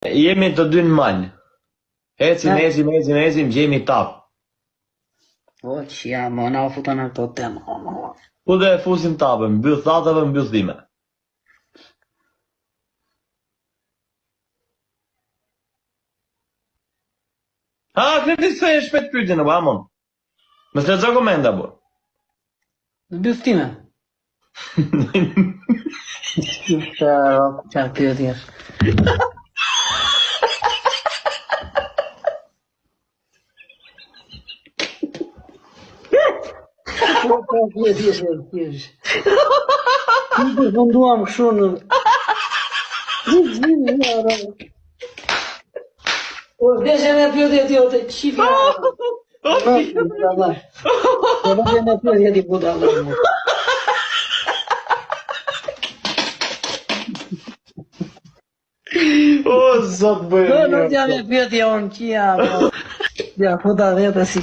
Jemi të dy në mal. Ecim, gjejmi tap. O, që mo, na u futa në këto tema. Ku dhe e fusim tapën, mbyll thatave, mbyll dhime. Ha, këtë të e shpet pyetjen apo amon. Mos lexo komenda po. Mbyll time. Çfarë pyetje? Nuk përfunduam kështu në... O, deshe me pyetje ti o të qifja... Deshe me pyetje ti puta Allah. O, zot bëjë. Nuk jam e pyetje onë qia, ja, puta vete si...